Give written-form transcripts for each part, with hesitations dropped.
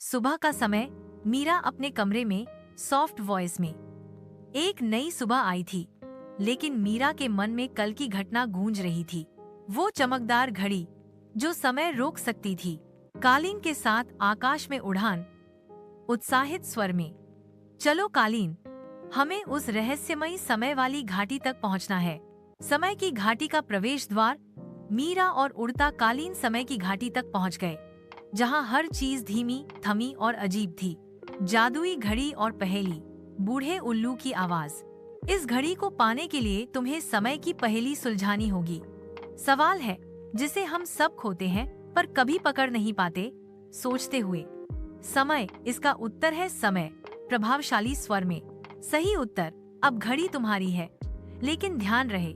सुबह का समय। मीरा अपने कमरे में सॉफ्ट वॉइस में। एक नई सुबह आई थी, लेकिन मीरा के मन में कल की घटना गूंज रही थी। वो चमकदार घड़ी जो समय रोक सकती थी, कालीन के साथ आकाश में उड़ान। उत्साहित स्वर में, चलो कालीन, हमें उस रहस्यमयी समय वाली घाटी तक पहुंचना है। समय की घाटी का प्रवेश द्वार। मीरा और उड़ता कालीन समय की घाटी तक पहुंच गए, जहां हर चीज धीमी, थमी और अजीब थी। जादुई घड़ी और पहेली। बूढ़े उल्लू की आवाज। इस घड़ी को पाने के लिए तुम्हें समय की पहेली सुलझानी होगी। सवाल है जिसे हम सब खोते हैं पर कभी पकड़ नहीं पाते। सोचते हुए, समय इसका उत्तर है। समय प्रभावशाली स्वर में, सही उत्तर। अब घड़ी तुम्हारी है, लेकिन ध्यान रहे,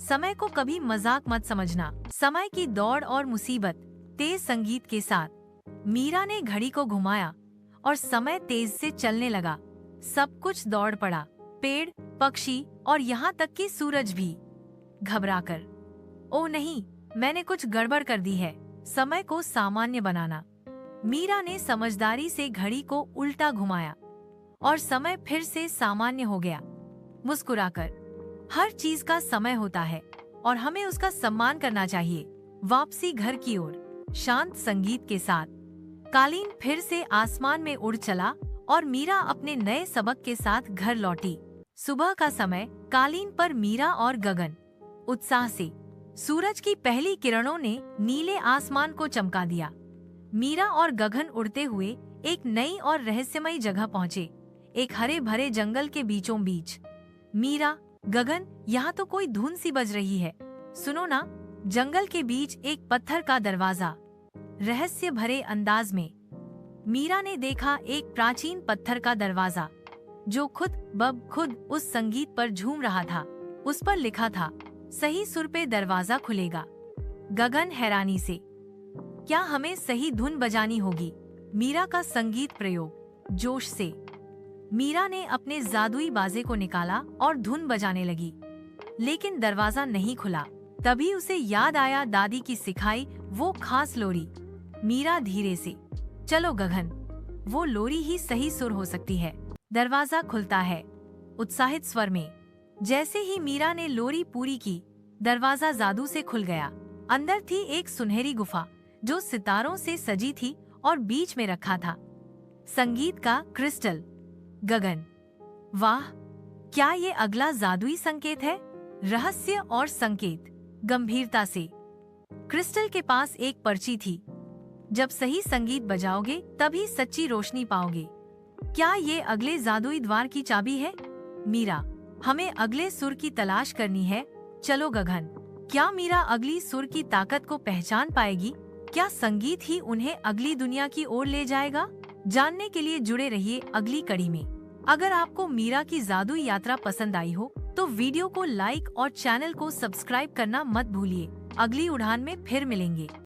समय को कभी मजाक मत समझना। समय की दौड़ और मुसीबत। तेज संगीत के साथ मीरा ने घड़ी को घुमाया और समय तेज से चलने लगा। सब कुछ दौड़ पड़ा, पेड़, पक्षी और यहाँ तक कि सूरज भी। घबराकर, ओ नहीं, मैंने कुछ गड़बड़ कर दी है। समय को सामान्य बनाना। मीरा ने समझदारी से घड़ी को उल्टा घुमाया और समय फिर से सामान्य हो गया। मुस्कुराकर, हर चीज का समय होता है और हमें उसका सम्मान करना चाहिए। वापसी घर की ओर। शांत संगीत के साथ कालीन फिर से आसमान में उड़ चला और मीरा अपने नए सबक के साथ घर लौटी। सुबह का समय। कालीन पर मीरा और गगन। उत्साह से सूरज की पहली किरणों ने नीले आसमान को चमका दिया। मीरा और गगन उड़ते हुए एक नई और रहस्यमयी जगह पहुँचे, एक हरे भरे जंगल के बीचों बीच। मीरा, गगन, यहाँ तो कोई धुन सी बज रही है, सुनो ना। जंगल के बीच एक पत्थर का दरवाजा। रहस्य भरे अंदाज में मीरा ने देखा एक प्राचीन पत्थर का दरवाजा जो खुद उस संगीत पर झूम रहा था। उस पर लिखा था, सही सुर पे दरवाजा खुलेगा। गगन हैरानी से, क्या हमें सही धुन बजानी होगी? मीरा का संगीत प्रयोग। जोश से मीरा ने अपने जादुई बाजे को निकाला और धुन बजाने लगी, लेकिन दरवाजा नहीं खुला। तभी उसे याद आया दादी की सिखाई वो खास लोरी। मीरा धीरे से, चलो गगन, वो लोरी ही सही सुर हो सकती है। दरवाजा खुलता है। उत्साहित स्वर में। जैसे ही मीरा ने लोरी पूरी की, दरवाजा जादू से खुल गया। अंदर थी एक सुनहरी गुफा जो सितारों से सजी थी और बीच में रखा था संगीत का क्रिस्टल। गगन, वाह, क्या ये अगला जादुई संकेत है? रहस्य और संकेत। गंभीरता से, क्रिस्टल के पास एक पर्ची थी। जब सही संगीत बजाओगे तभी सच्ची रोशनी पाओगे। क्या ये अगले जादुई द्वार की चाबी है? मीरा, हमें अगले सुर की तलाश करनी है। चलो गगन, क्या मीरा अगली सुर की ताकत को पहचान पाएगी? क्या संगीत ही उन्हें अगली दुनिया की ओर ले जाएगा? जानने के लिए जुड़े रहिए अगली कड़ी में। अगर आपको मीरा की जादुई यात्रा पसंद आई हो तो वीडियो को लाइक और चैनल को सब्सक्राइब करना मत भूलिए। अगली उड़ान में फिर मिलेंगे।